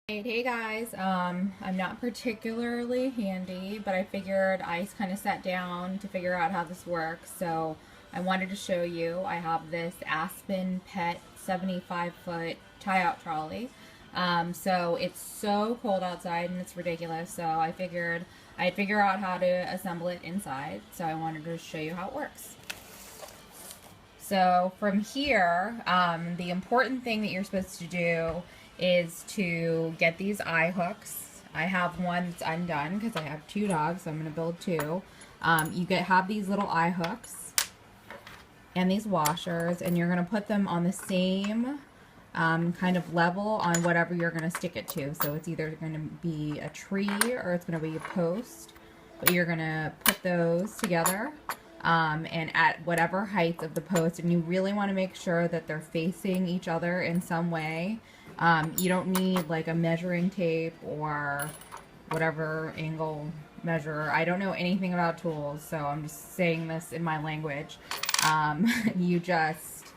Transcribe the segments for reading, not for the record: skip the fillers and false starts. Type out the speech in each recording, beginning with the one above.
Hey guys, I'm not particularly handy, but I figured I kind of sat down to figure out how this works, so I wanted to show you. I have this Aspen Pet 75-foot tie-out trolley. So it's so cold outside and it's ridiculous, so I figured I'd figure out how to assemble it inside, so I wanted to show you how it works. So from here, the important thing that you're supposed to do is to get these eye hooks. I have one that's undone because I have two dogs, so I'm going to build two. You have these little eye hooks and these washers, and you're going to put them on the same kind of level on whatever you're going to stick it to. So it's either going to be a tree or it's going to be a post, but you're going to put those together. And at whatever height of the post, and you really want to make sure that they're facing each other in some way. You don't need like a measuring tape or whatever angle measurer. I don't know anything about tools, so I'm just saying this in my language. You just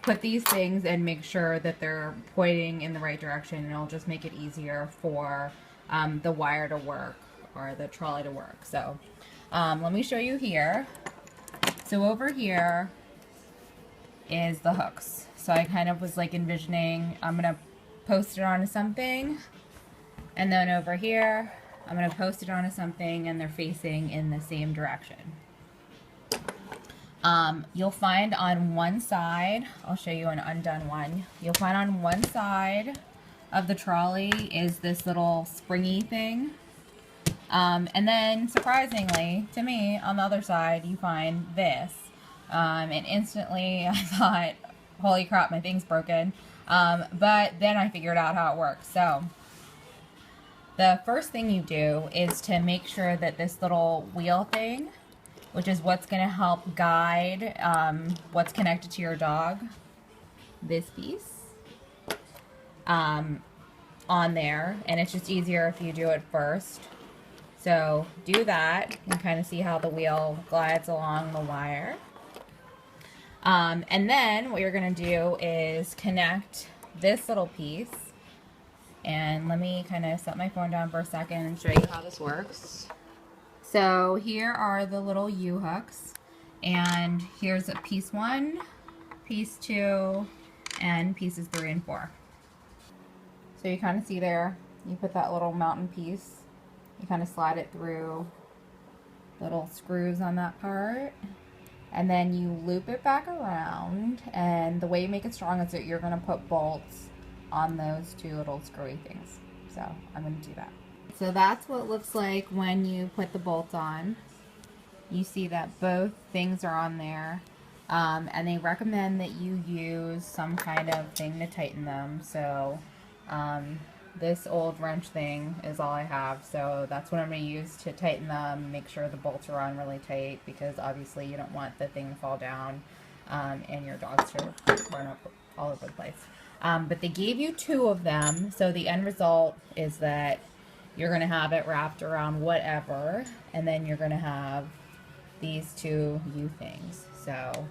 put these things and make sure that they're pointing in the right direction, and it'll just make it easier for the wire to work or the trolley to work. So let me show you here. So over here is the hooks. So I kind of was like envisioning I'm gonna post it onto something, and then over here I'm gonna post it onto something, and they're facing in the same direction. You'll find on one side, I'll show you an undone one, you'll find on one side of the trolley is this little springy thing. And then, surprisingly, to me, on the other side, you find this. And instantly, I thought, holy crap, my thing's broken. But then I figured out how it works. So, the first thing you do is to make sure that this little wheel thing, which is what's going to help guide what's connected to your dog, this piece, on there. And it's just easier if you do it first. So do that and kind of see how the wheel glides along the wire. And then what you're going to do is connect this little piece. And let me kind of set my phone down for a second and show you how this works. So here are the little U-hooks. And here's a piece 1, piece 2, and pieces 3 and 4. So you kind of see there, you put that little mountain piece. You kind of slide it through little screws on that part, and then you loop it back around, and the way you make it strong is that you're going to put bolts on those two little screwy things. So I'm going to do that. So that's what it looks like when you put the bolts on. You see that both things are on there, and they recommend that you use some kind of thing to tighten them. So this old wrench thing is all I have, so that's what I'm going to use to tighten them, make sure the bolts are on really tight, because obviously you don't want the thing to fall down and your dogs to run up all over the place. But they gave you 2 of them, so the end result is that you're going to have it wrapped around whatever, and then you're going to have these 2 U things. So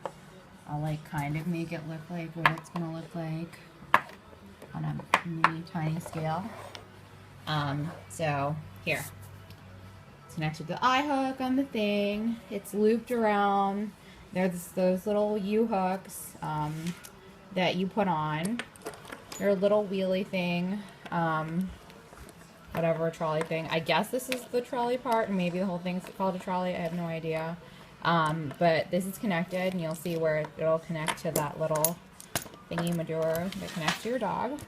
I'll like kind of make it look like what it's going to look like on a mini tiny scale. So here, it's connected to the eye hook on the thing. It's looped around. There's those little U hooks that you put on. They're a little wheelie thing, whatever trolley thing. I guess this is the trolley part, and maybe the whole thing's called a trolley. I have no idea. But this is connected, and you'll see where it'll connect to that little thingy-major that connects to your dog.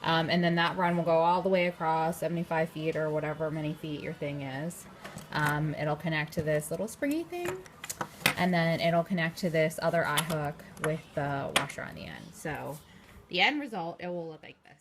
And then that run will go all the way across 75 feet or whatever many feet your thing is. It'll connect to this little springy thing, and then it'll connect to this other eye hook with the washer on the end. So the end result, it will look like this.